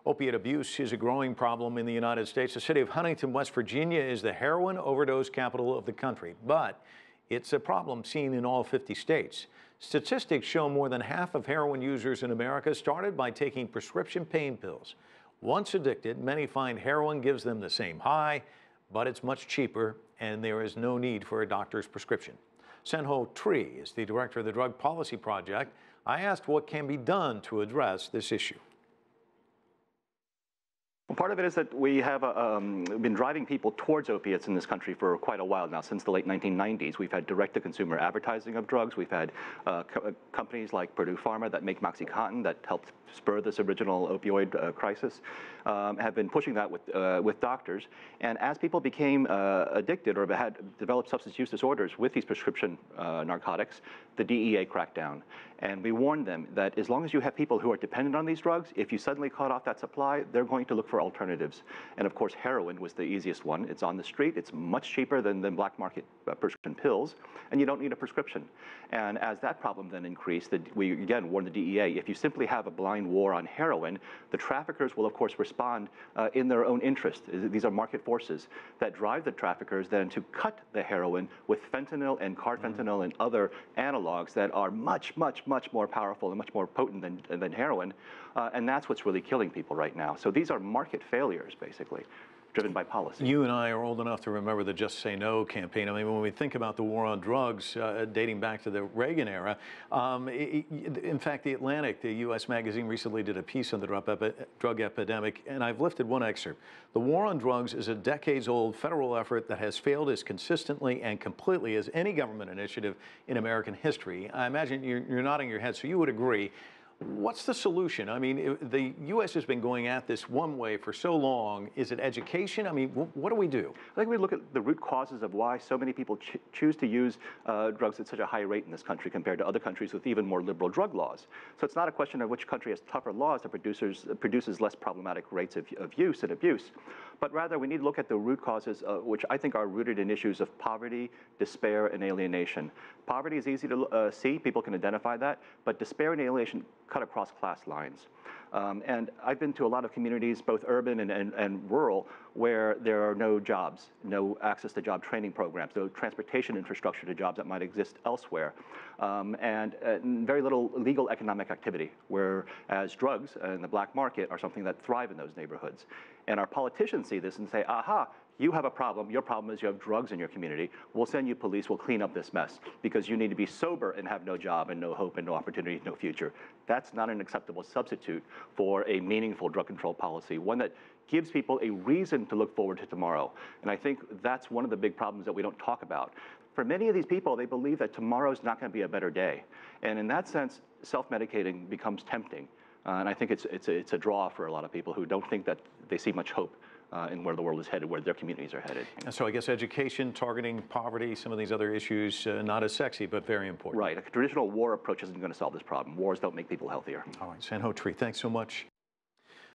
Opiate abuse is a growing problem in the United States. The city of Huntington, West Virginia is the heroin overdose capital of the country, but it's a problem seen in all 50 states. Statistics show more than half of heroin users in America started by taking prescription pain pills. Once addicted, many find heroin gives them the same high, but it's much cheaper and there is no need for a doctor's prescription. Sanho Tree is the director of the Drug Policy Project. I asked what can be done to address this issue. Well, part of it is that we have been driving people towards opiates in this country for quite a while now. Since the late 1990s, we've had direct-to-consumer advertising of drugs. We've had companies like Purdue Pharma that make Oxycontin that helped spur this original opioid crisis, have been pushing that with doctors. And as people became addicted or had developed substance use disorders with these prescription narcotics, the DEA cracked down. And we warned them that as long as you have people who are dependent on these drugs, if you suddenly cut off that supply, they're going to look for alternatives. And of course, heroin was the easiest one. It's on the street. It's much cheaper than black market prescription pills, and you don't need a prescription. And as that problem then increased, we again warned the DEA, if you simply have a blind war on heroin, the traffickers will of course respond in their own interest. These are market forces that drive the traffickers then to cut the heroin with fentanyl and carfentanil and other analogs that are much more powerful and much more potent than heroin. And that's what's really killing people right now. So these are market failures, basically, driven by policy. You and I are old enough to remember the Just Say No campaign. I mean, when we think about the war on drugs dating back to the Reagan era, in fact, The Atlantic, the U.S. magazine, recently did a piece on the drug epidemic, and I've lifted one excerpt. The war on drugs is a decades-old federal effort that has failed as consistently and completely as any government initiative in American history. I imagine you're nodding your head, so you would agree. What's the solution? I mean, the U.S. has been going at this one way for so long. Is it education? I mean, what do we do? I think we look at the root causes of why so many people choose to use drugs at such a high rate in this country compared to other countries with even more liberal drug laws. So it's not a question of which country has tougher laws that produces less problematic rates of use and abuse, but rather we need to look at the root causes, which I think are rooted in issues of poverty, despair, and alienation. Poverty is easy to see. People can identify that, but despair and alienation cut across class lines. And I've been to a lot of communities, both urban and rural, where there are no jobs, no access to job training programs, no transportation infrastructure to jobs that might exist elsewhere, and very little legal economic activity, whereas drugs and the black market are something that thrive in those neighborhoods. And our politicians see this and say, aha, you have a problem. Your problem is you have drugs in your community. We'll send you police. We'll clean up this mess because you need to be sober and have no job and no hope and no opportunity, no future. That's not an acceptable substitute for a meaningful drug control policy, one that gives people a reason to look forward to tomorrow. And I think that's one of the big problems that we don't talk about. For many of these people, they believe that tomorrow's not going to be a better day. And in that sense, self-medicating becomes tempting. And I think it's a draw for a lot of people who don't think that they see much hope in where the world is headed, where their communities are headed. And so I guess education, targeting poverty, some of these other issues, not as sexy, but very important. Right. A traditional war approach isn't going to solve this problem. Wars don't make people healthier. All right. Sanho Tree, thanks so much.